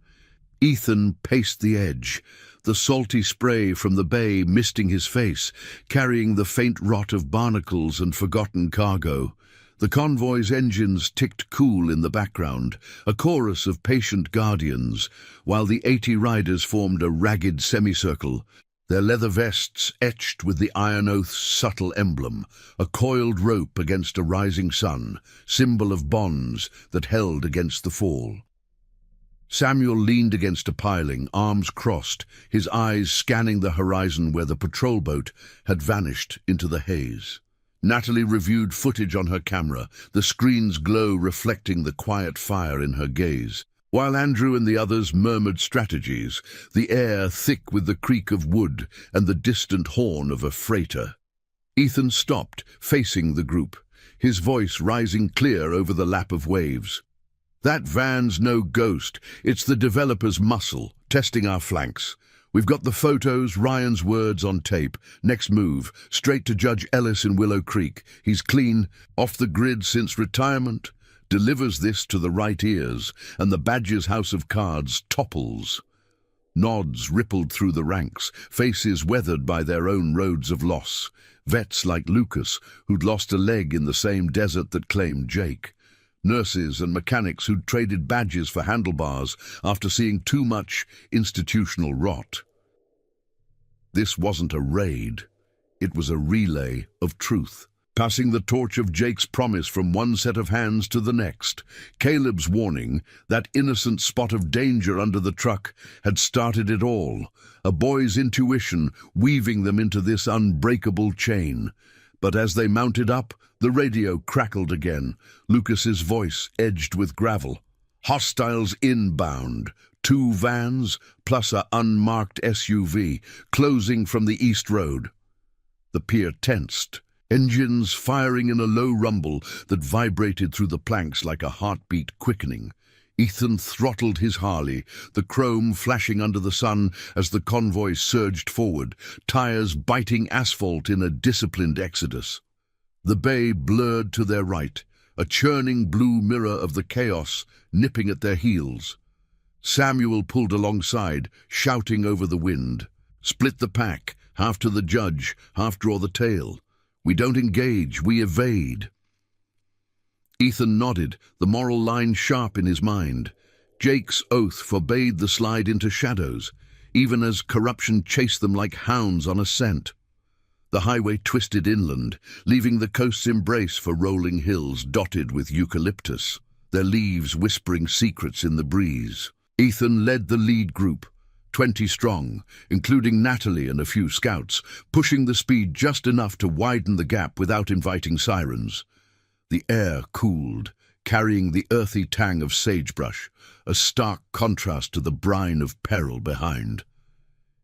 Ethan paced the edge, the salty spray from the bay misting his face, carrying the faint rot of barnacles and forgotten cargo. The convoy's engines ticked cool in the background, a chorus of patient guardians, while the 80 riders formed a ragged semicircle, their leather vests etched with the Iron Oath's subtle emblem, a coiled rope against a rising sun, symbol of bonds that held against the fall. Samuel leaned against a piling, arms crossed, his eyes scanning the horizon where the patrol boat had vanished into the haze. Natalie reviewed footage on her camera, the screen's glow reflecting the quiet fire in her gaze. While Andrew and the others murmured strategies, the air thick with the creak of wood and the distant horn of a freighter. Ethan stopped, facing the group, his voice rising clear over the lap of waves. "That van's no ghost. It's the developer's muscle, testing our flanks. We've got the photos, Ryan's words on tape. Next move, straight to Judge Ellis in Willow Creek. He's clean, off the grid since retirement. Delivers this to the right ears, and the Badger's house of cards topples. Nods rippled through the ranks, faces weathered by their own roads of loss. Vets like Lucas, who'd lost a leg in the same desert that claimed Jake. Nurses and mechanics who'd traded badges for handlebars after seeing too much institutional rot. This wasn't a raid. It was a relay of truth, passing the torch of Jake's promise from one set of hands to the next. Caleb's warning, that innocent spot of danger under the truck, had started it all, a boy's intuition weaving them into this unbreakable chain. But as they mounted up, the radio crackled again, Lucas's voice edged with gravel. Hostiles inbound. 2 vans, plus a unmarked SUV, closing from the east road. The pier tensed, engines firing in a low rumble that vibrated through the planks like a heartbeat quickening. Ethan throttled his Harley, the chrome flashing under the sun as the convoy surged forward, tires biting asphalt in a disciplined exodus. The bay blurred to their right, a churning blue mirror of the chaos nipping at their heels. Samuel pulled alongside, shouting over the wind. Split the pack, half to the judge, half draw the tail. We don't engage, we evade. Ethan nodded, the moral line sharp in his mind. Jake's oath forbade the slide into shadows, even as corruption chased them like hounds on a scent. The highway twisted inland, leaving the coast's embrace for rolling hills dotted with eucalyptus, their leaves whispering secrets in the breeze. Ethan led the lead group, 20 strong, including Natalie and a few scouts, pushing the speed just enough to widen the gap without inviting sirens. The air cooled, carrying the earthy tang of sagebrush, a stark contrast to the brine of peril behind.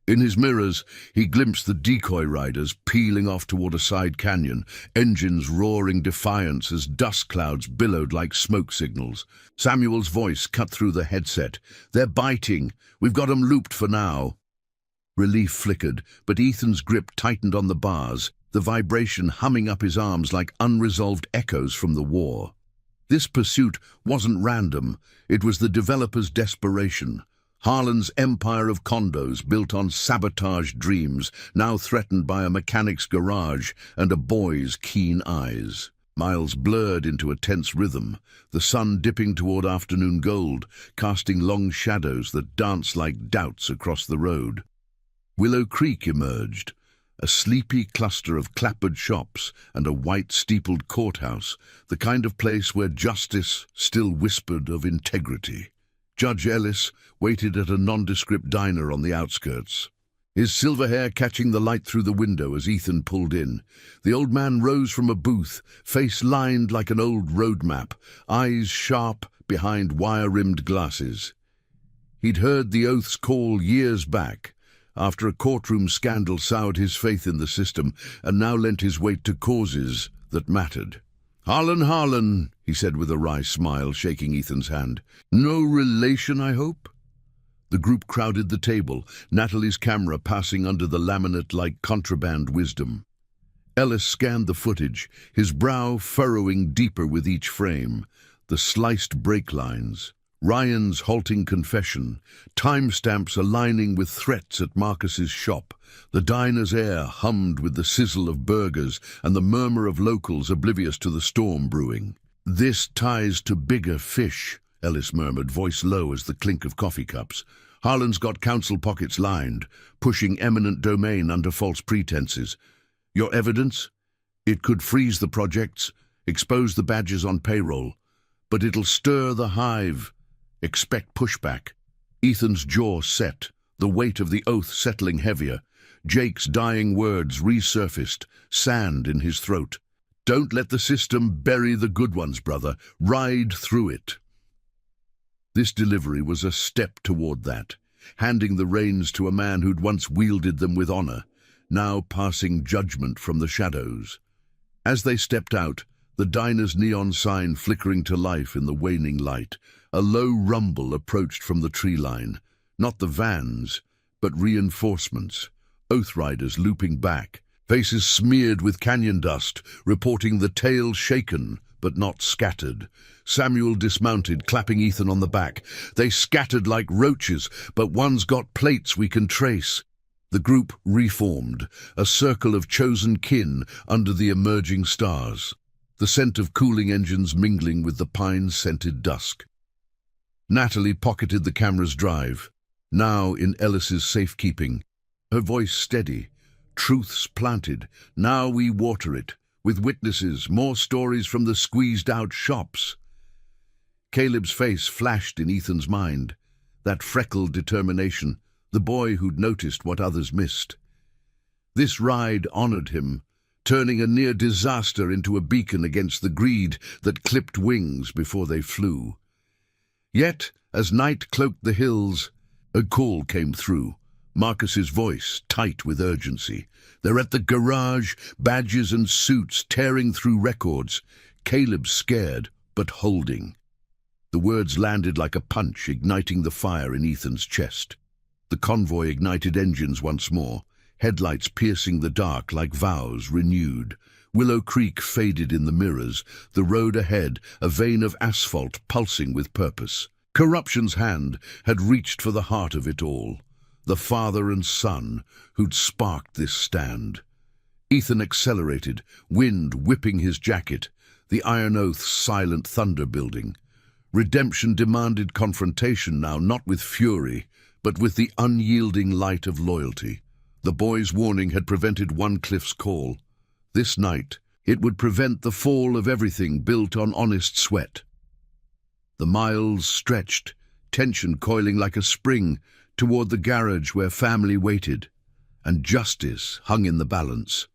In his mirrors, he glimpsed the decoy riders peeling off toward a side canyon, engines roaring defiance as dust clouds billowed like smoke signals. Samuel's voice cut through the headset. "They're biting. We've got 'em looped for now." Relief flickered, but Ethan's grip tightened on the bars, the vibration humming up his arms like unresolved echoes from the war. This pursuit wasn't random. It was the developer's desperation. Harlan's empire of condos built on sabotaged dreams, now threatened by a mechanic's garage and a boy's keen eyes. Miles blurred into a tense rhythm, the sun dipping toward afternoon gold, casting long shadows that danced like doubts across the road. Willow Creek emerged, a sleepy cluster of clapboard shops and a white-steepled courthouse, the kind of place where justice still whispered of integrity. Judge Ellis waited at a nondescript diner on the outskirts, his silver hair catching the light through the window as Ethan pulled in. The old man rose from a booth, face lined like an old road map, eyes sharp behind wire-rimmed glasses. He'd heard the oath's call years back, after a courtroom scandal soured his faith in the system, and now lent his weight to causes that mattered. Harlan, he said with a wry smile, shaking Ethan's hand. No relation, I hope? The group crowded the table, Natalie's camera passing under the laminate like contraband wisdom. Ellis scanned the footage, his brow furrowing deeper with each frame, the sliced brake lines, Ryan's halting confession, timestamps aligning with threats at Marcus's shop. The diner's air hummed with the sizzle of burgers and the murmur of locals oblivious to the storm brewing. This ties to bigger fish, Ellis murmured, voice low as the clink of coffee cups. Harlan's got council pockets lined, pushing eminent domain under false pretenses. Your evidence? It could freeze the projects, expose the badges on payroll, but it'll stir the hive. Expect pushback. Ethan's jaw set, the weight of the oath settling heavier. Jake's dying words resurfaced, sand in his throat. Don't let the system bury the good ones, brother. Ride through it. This delivery was a step toward that, handing the reins to a man who'd once wielded them with honor, now passing judgment from the shadows. As they stepped out, the diner's neon sign flickering to life in the waning light, a low rumble approached from the tree line. Not the vans, but reinforcements. Oath riders looping back, faces smeared with canyon dust, reporting the tail shaken, but not scattered. Samuel dismounted, clapping Ethan on the back. They scattered like roaches, but one's got plates we can trace. The group reformed, a circle of chosen kin under the emerging stars, the scent of cooling engines mingling with the pine-scented dusk. Natalie pocketed the camera's drive, now in Ellis's safekeeping, her voice steady. Truths planted, now we water it, with witnesses, more stories from the squeezed-out shops. Caleb's face flashed in Ethan's mind, that freckled determination, the boy who'd noticed what others missed. This ride honored him, turning a near disaster into a beacon against the greed that clipped wings before they flew. Yet, as night cloaked the hills, a call came through, Marcus's voice tight with urgency. They're at the garage, badges and suits tearing through records. Caleb scared, but holding. The words landed like a punch, igniting the fire in Ethan's chest. The convoy ignited engines once more, headlights piercing the dark like vows renewed. Willow Creek faded in the mirrors, the road ahead a vein of asphalt pulsing with purpose. Corruption's hand had reached for the heart of it all, the father and son who'd sparked this stand. Ethan accelerated, wind whipping his jacket, the Iron Oath's silent thunder building. Redemption demanded confrontation now, not with fury, but with the unyielding light of loyalty. The boy's warning had prevented one cliff's call. This night, it would prevent the fall of everything built on honest sweat. The miles stretched, tension coiling like a spring, toward the garage where family waited, and justice hung in the balance.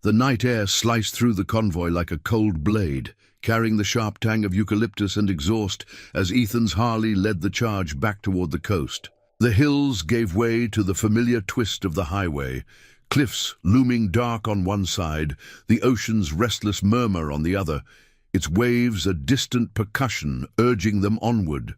The night air sliced through the convoy like a cold blade, carrying the sharp tang of eucalyptus and exhaust as Ethan's Harley led the charge back toward the coast. The hills gave way to the familiar twist of the highway, cliffs looming dark on one side, the ocean's restless murmur on the other, its waves a distant percussion urging them onward.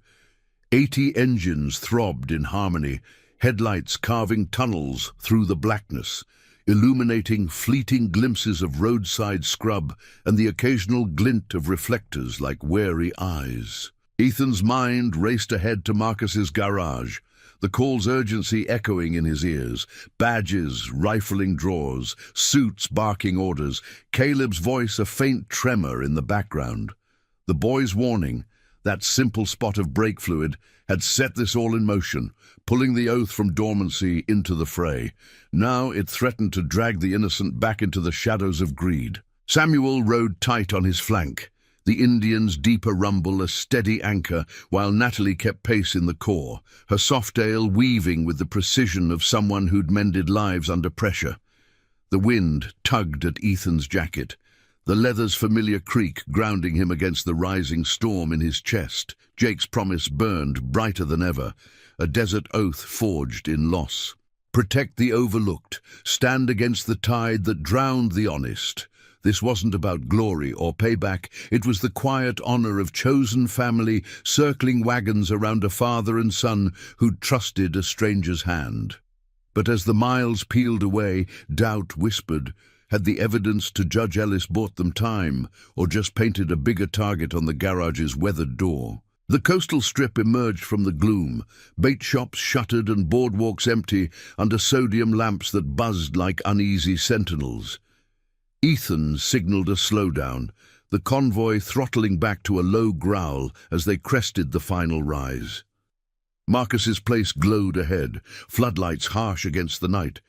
80 engines throbbed in harmony, headlights carving tunnels through the blackness, illuminating fleeting glimpses of roadside scrub and the occasional glint of reflectors like wary eyes. Ethan's mind raced ahead to Marcus's garage, the call's urgency echoing in his ears, badges rifling drawers, suits barking orders, Caleb's voice a faint tremor in the background. The boy's warning, that simple spot of brake fluid, had set this all in motion, pulling the oath from dormancy into the fray. Now it threatened to drag the innocent back into the shadows of greed. Samuel rode tight on his flank, the Indian's deeper rumble a steady anchor, while Natalie kept pace in the core, her soft ale weaving with the precision of someone who'd mended lives under pressure. The wind tugged at Ethan's jacket, the leather's familiar creak grounding him against the rising storm in his chest. Jake's promise burned brighter than ever, a desert oath forged in loss. Protect the overlooked, stand against the tide that drowned the honest. This wasn't about glory or payback, it was the quiet honor of chosen family circling wagons around a father and son who'd trusted a stranger's hand. But as the miles peeled away, doubt whispered, had the evidence to Judge Ellis bought them time, or just painted a bigger target on the garage's weathered door? The coastal strip emerged from the gloom, bait shops shuttered and boardwalks empty under sodium lamps that buzzed like uneasy sentinels. Ethan signaled a slowdown, the convoy throttling back to a low growl as they crested the final rise. Marcus's place glowed ahead, floodlights harsh against the night,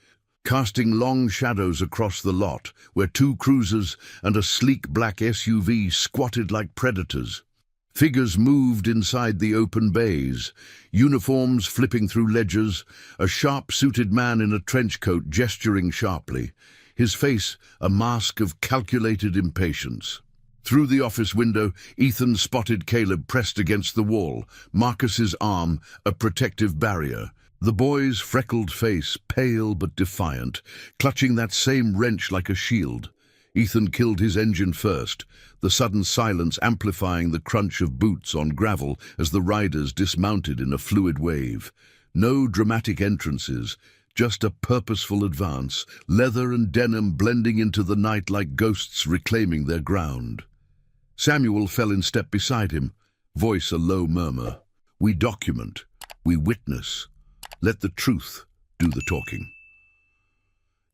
casting long shadows across the lot, where 2 cruisers and a sleek black SUV squatted like predators. Figures moved inside the open bays, uniforms flipping through ledgers, a sharp-suited man in a trench coat gesturing sharply, his face a mask of calculated impatience. Through the office window, Ethan spotted Caleb pressed against the wall, Marcus's arm a protective barrier. The boy's freckled face, pale but defiant, clutching that same wrench like a shield. Ethan killed his engine first, the sudden silence amplifying the crunch of boots on gravel as the riders dismounted in a fluid wave. No dramatic entrances, just a purposeful advance, leather and denim blending into the night like ghosts reclaiming their ground. Samuel fell in step beside him, voice a low murmur. We document, we witness. Let the truth do the talking.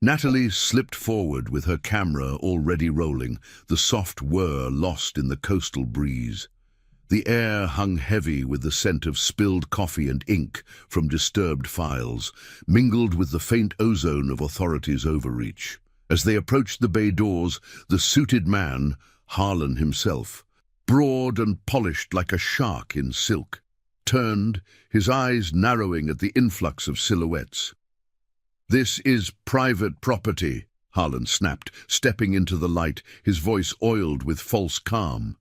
Natalie slipped forward with her camera already rolling, the soft whir lost in the coastal breeze. The air hung heavy with the scent of spilled coffee and ink from disturbed files, mingled with the faint ozone of authorities' overreach. As they approached the bay doors, the suited man, Harlan himself, broad and polished like a shark in silk, turned, his eyes narrowing at the influx of silhouettes. "This is private property," Harlan snapped, stepping into the light, his voice oiled with false calm.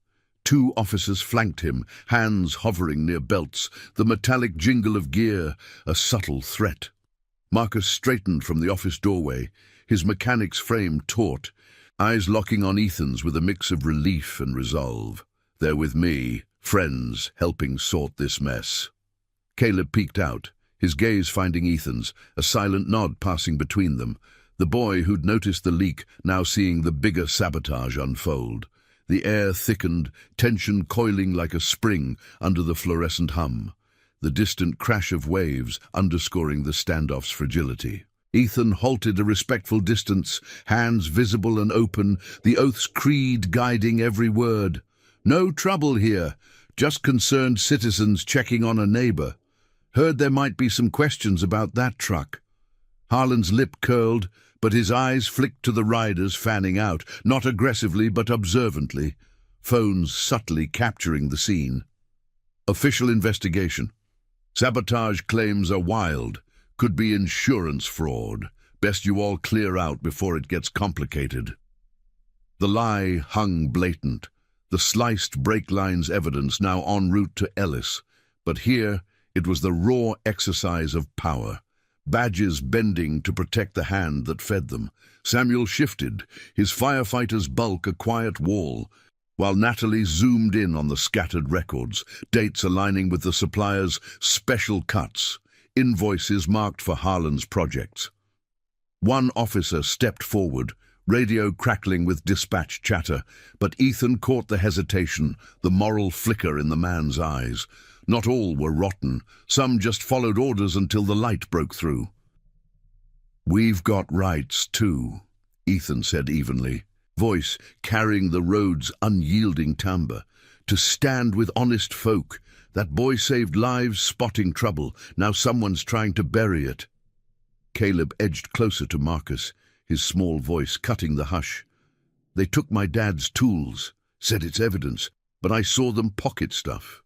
Two officers flanked him, hands hovering near belts, the metallic jingle of gear, a subtle threat. Marcus straightened from the office doorway, his mechanic's frame taut, eyes locking on Ethan's with a mix of relief and resolve. "They're with me, friends, helping sort this mess." Caleb peeked out, his gaze finding Ethan's, a silent nod passing between them, the boy who'd noticed the leak now seeing the bigger sabotage unfold. The air thickened, tension coiling like a spring under the fluorescent hum, the distant crash of waves underscoring the standoff's fragility. Ethan halted a respectful distance, hands visible and open, the oath's creed guiding every word. "No trouble here, just concerned citizens checking on a neighbor. Heard there might be some questions about that truck." Harlan's lip curled, but his eyes flicked to the riders fanning out, not aggressively but observantly, phones subtly capturing the scene. "Official investigation. Sabotage claims are wild. Could be insurance fraud. Best you all clear out before it gets complicated." The lie hung blatant, the sliced brake lines evidence now en route to Ellis, but here it was the raw exercise of power, badges bending to protect the hand that fed them. Samuel shifted, his firefighter's bulk a quiet wall, while Natalie zoomed in on the scattered records, dates aligning with the supplier's special cuts, invoices marked for Harlan's projects. One officer stepped forward, radio crackling with dispatch chatter, but Ethan caught the hesitation, the moral flicker in the man's eyes. Not all were rotten, some just followed orders until the light broke through. "We've got rights too," Ethan said evenly, voice carrying the road's unyielding timbre. "To stand with honest folk. That boy saved lives spotting trouble, now someone's trying to bury it." Caleb edged closer to Marcus, his small voice cutting the hush. "They took my dad's tools, said it's evidence, but I saw them pocket stuff."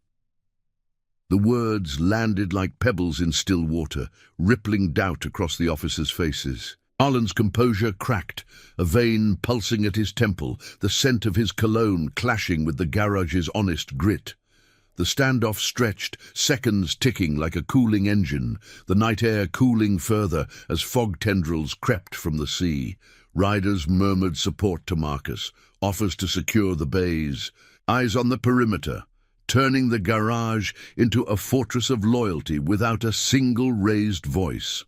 The words landed like pebbles in still water, rippling doubt across the officers' faces. Harlan's composure cracked, a vein pulsing at his temple, the scent of his cologne clashing with the garage's honest grit. The standoff stretched, seconds ticking like a cooling engine, the night air cooling further as fog tendrils crept from the sea. Riders murmured support to Marcus, offers to secure the bays, eyes on the perimeter, turning the garage into a fortress of loyalty without a single raised voice.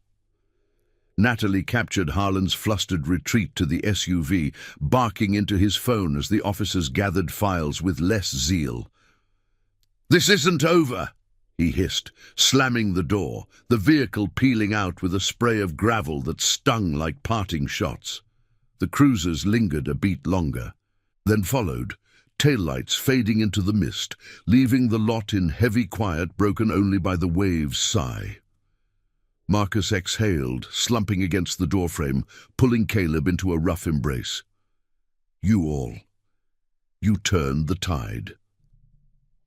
Natalie captured Harlan's flustered retreat to the SUV, barking into his phone as the officers gathered files with less zeal. "This isn't over," he hissed, slamming the door, the vehicle peeling out with a spray of gravel that stung like parting shots. The cruisers lingered a beat longer, then followed, taillights fading into the mist, leaving the lot in heavy quiet broken only by the waves' sigh. Marcus exhaled, slumping against the doorframe, pulling Caleb into a rough embrace. "You all. You turned the tide."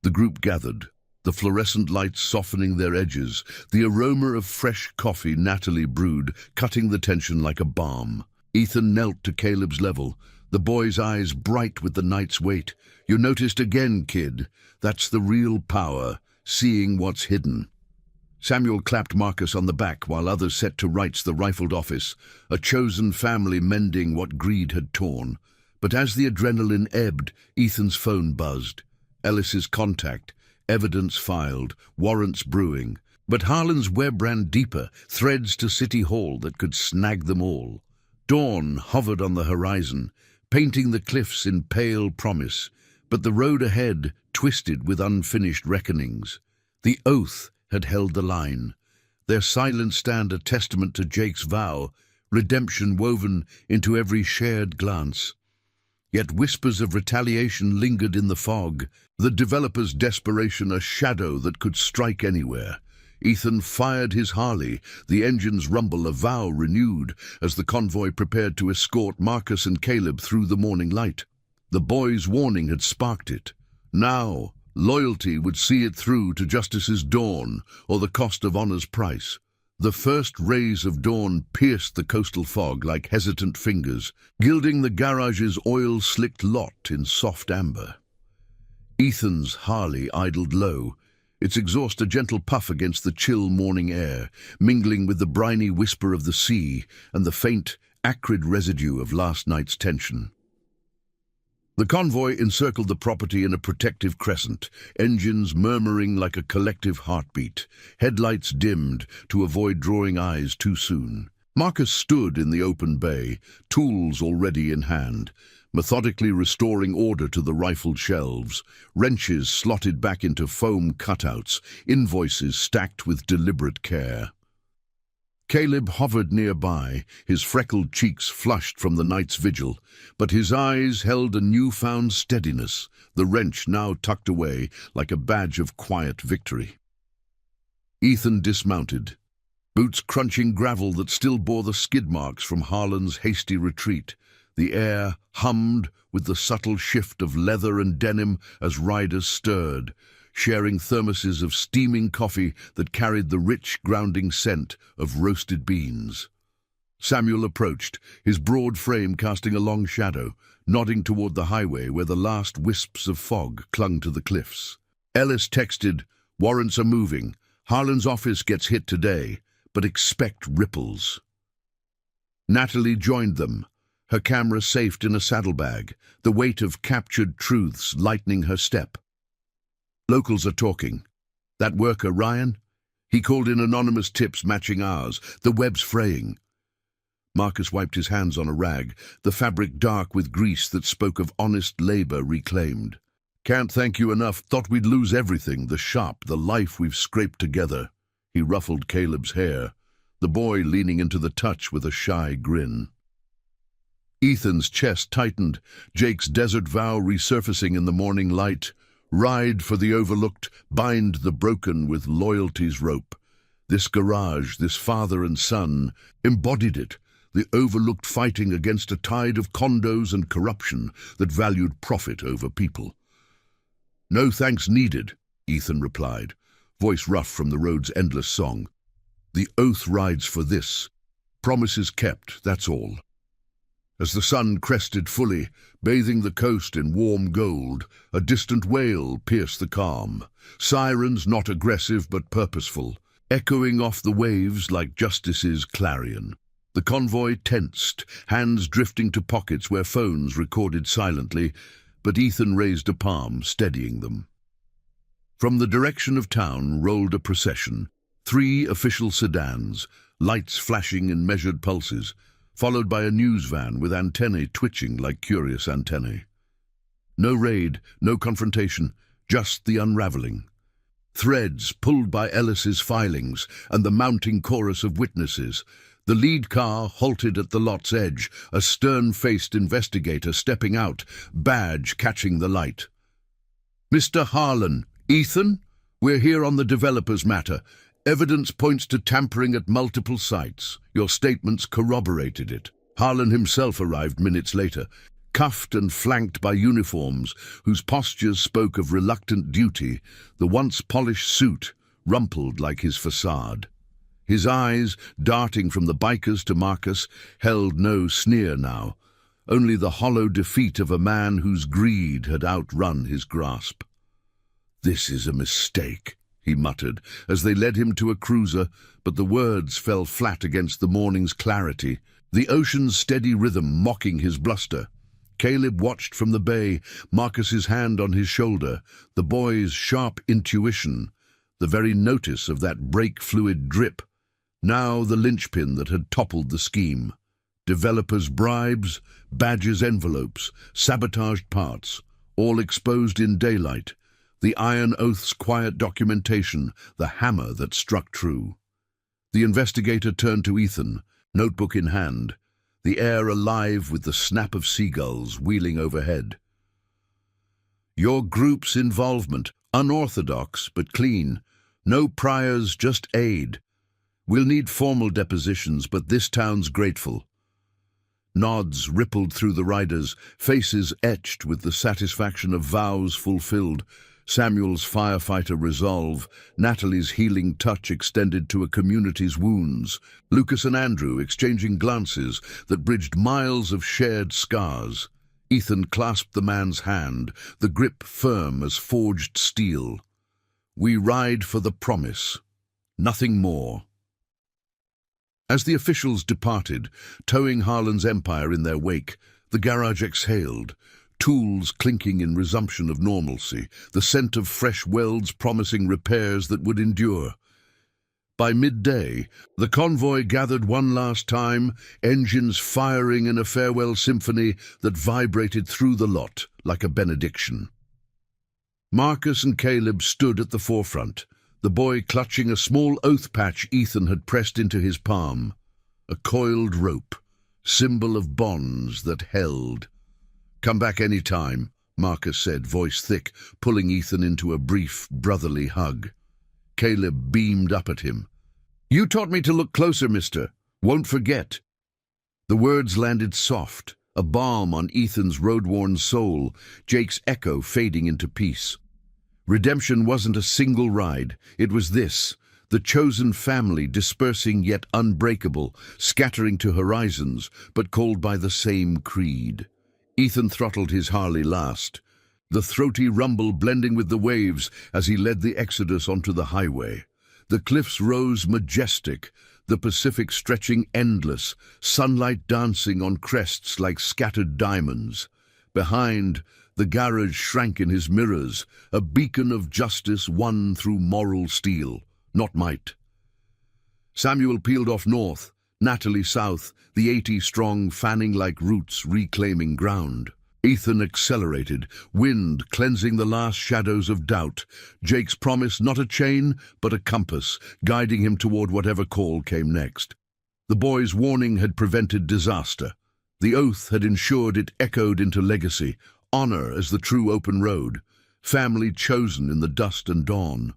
The group gathered, the fluorescent lights softening their edges, the aroma of fresh coffee Natalie brewed, cutting the tension like a balm. Ethan knelt to Caleb's level, the boy's eyes bright with the night's weight. "You noticed again, kid. That's the real power, seeing what's hidden." Samuel clapped Marcus on the back while others set to rights the rifled office, a chosen family mending what greed had torn. But as the adrenaline ebbed, Ethan's phone buzzed. Ellis's contact, evidence filed, warrants brewing. But Harlan's web ran deeper, threads to City Hall that could snag them all. Dawn hovered on the horizon, painting the cliffs in pale promise, but the road ahead twisted with unfinished reckonings. The oath had held the line. Their silence stand a testament to Jake's vow, redemption woven into every shared glance. Yet whispers of retaliation lingered in the fog, the developer's desperation a shadow that could strike anywhere. Ethan fired his Harley, the engine's rumble a vow renewed, as the convoy prepared to escort Marcus and Caleb through the morning light. The boy's warning had sparked it. Now, loyalty would see it through to justice's dawn, or the cost of honor's price. The first rays of dawn pierced the coastal fog like hesitant fingers, gilding the garage's oil-slicked lot in soft amber. Ethan's Harley idled low, its exhaust a gentle puff against the chill morning air, mingling with the briny whisper of the sea and the faint, acrid residue of last night's tension. The convoy encircled the property in a protective crescent, engines murmuring like a collective heartbeat, headlights dimmed to avoid drawing eyes too soon. Marcus stood in the open bay, tools already in hand, methodically restoring order to the rifled shelves, wrenches slotted back into foam cutouts, invoices stacked with deliberate care. Caleb hovered nearby, his freckled cheeks flushed from the night's vigil, but his eyes held a newfound steadiness, the wrench now tucked away like a badge of quiet victory. Ethan dismounted, boots crunching gravel that still bore the skid marks from Harlan's hasty retreat. The air hummed with the subtle shift of leather and denim as riders stirred, sharing thermoses of steaming coffee that carried the rich, grounding scent of roasted beans. Samuel approached, his broad frame casting a long shadow, nodding toward the highway where the last wisps of fog clung to the cliffs. Ellis texted, "Warrants are moving. Harlan's office gets hit today, but expect ripples." Natalie joined them, her camera safed in a saddlebag, the weight of captured truths lightening her step. "Locals are talking. That worker, Ryan? He called in anonymous tips matching ours. The web's fraying." Marcus wiped his hands on a rag, the fabric dark with grease that spoke of honest labor reclaimed. "Can't thank you enough. Thought we'd lose everything, the shop, the life we've scraped together." He ruffled Caleb's hair, the boy leaning into the touch with a shy grin. Ethan's chest tightened, Jake's desert vow resurfacing in the morning light. Ride for the overlooked, bind the broken with loyalty's rope. This garage, this father and son, embodied it, the overlooked fighting against a tide of condos and corruption that valued profit over people. "No thanks needed," Ethan replied, voice rough from the road's endless song. "The oath rides for this. Promises kept, that's all." As the sun crested fully, bathing the coast in warm gold, a distant wail pierced the calm. Sirens not aggressive but purposeful, echoing off the waves like justice's clarion. The convoy tensed, hands drifting to pockets where phones recorded silently, but Ethan raised a palm, steadying them. From the direction of town rolled a procession, 3 official sedans, lights flashing in measured pulses, followed by a news van with antennae twitching like curious antennae. No raid, no confrontation, just the unraveling. Threads pulled by Ellis's filings and the mounting chorus of witnesses. The lead car halted at the lot's edge, a stern-faced investigator stepping out, badge catching the light. "Mr. Harlan, Ethan, we're here on the developer's matter. Evidence points to tampering at multiple sites. Your statements corroborated it." Harlan himself arrived minutes later, cuffed and flanked by uniforms whose postures spoke of reluctant duty, the once polished suit rumpled like his facade. His eyes, darting from the bikers to Marcus, held no sneer now, only the hollow defeat of a man whose greed had outrun his grasp. "This is a mistake," he muttered, as they led him to a cruiser, but the words fell flat against the morning's clarity, the ocean's steady rhythm mocking his bluster. Caleb watched from the bay, Marcus's hand on his shoulder, the boy's sharp intuition. the very notice of that brake fluid drip, now the linchpin that had toppled the scheme. Developers' bribes, badges, envelopes, sabotaged parts, all exposed in daylight. The Iron Oath's quiet documentation, the hammer that struck true. The investigator turned to Ethan, notebook in hand, the air alive with the snap of seagulls wheeling overhead. Your group's involvement, unorthodox but clean. No priors, just aid. We'll need formal depositions, but this town's grateful. Nods rippled through the riders, faces etched with the satisfaction of vows fulfilled. Samuel's firefighter resolve, Natalie's healing touch extended to a community's wounds, Lucas and Andrew exchanging glances that bridged miles of shared scars. Ethan clasped the man's hand, the grip firm as forged steel. We ride for the promise, nothing more. As the officials departed, towing Harlan's empire in their wake, the garage exhaled, tools clinking in resumption of normalcy, the scent of fresh welds promising repairs that would endure. By midday, the convoy gathered one last time, engines firing in a farewell symphony that vibrated through the lot like a benediction. Marcus and Caleb stood at the forefront, the boy clutching a small oath patch Ethan had pressed into his palm, a coiled rope, symbol of bonds that held. "Come back any time," Marcus said, voice thick, pulling Ethan into a brief, brotherly hug. Caleb beamed up at him. "You taught me to look closer, mister. Won't forget." The words landed soft, a balm on Ethan's road-worn soul, Jake's echo fading into peace. Redemption wasn't a single ride. It was this, the chosen family dispersing yet unbreakable, scattering to horizons, but called by the same creed. Ethan throttled his Harley last, the throaty rumble blending with the waves as he led the exodus onto the highway. The cliffs rose majestic, the Pacific stretching endless, sunlight dancing on crests like scattered diamonds. Behind, the garage shrank in his mirrors, a beacon of justice won through moral steel, not might. Samuel peeled off north, Natalie south, the 80-strong fanning like roots reclaiming ground. Ethan accelerated, wind cleansing the last shadows of doubt. Jake's promise not a chain, but a compass, guiding him toward whatever call came next. The boy's warning had prevented disaster. The oath had ensured it echoed into legacy, honor as the true open road, family chosen in the dust and dawn.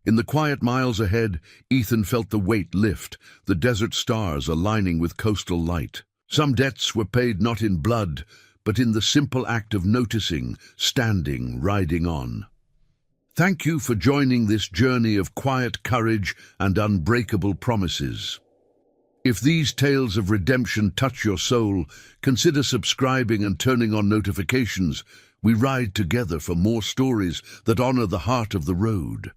In the quiet miles ahead, Ethan felt the weight lift, the desert stars aligning with coastal light. Some debts were paid not in blood, but in the simple act of noticing, standing, riding on. Thank you for joining this journey of quiet courage and unbreakable promises. If these tales of redemption touch your soul, consider subscribing and turning on notifications. We ride together for more stories that honor the heart of the road.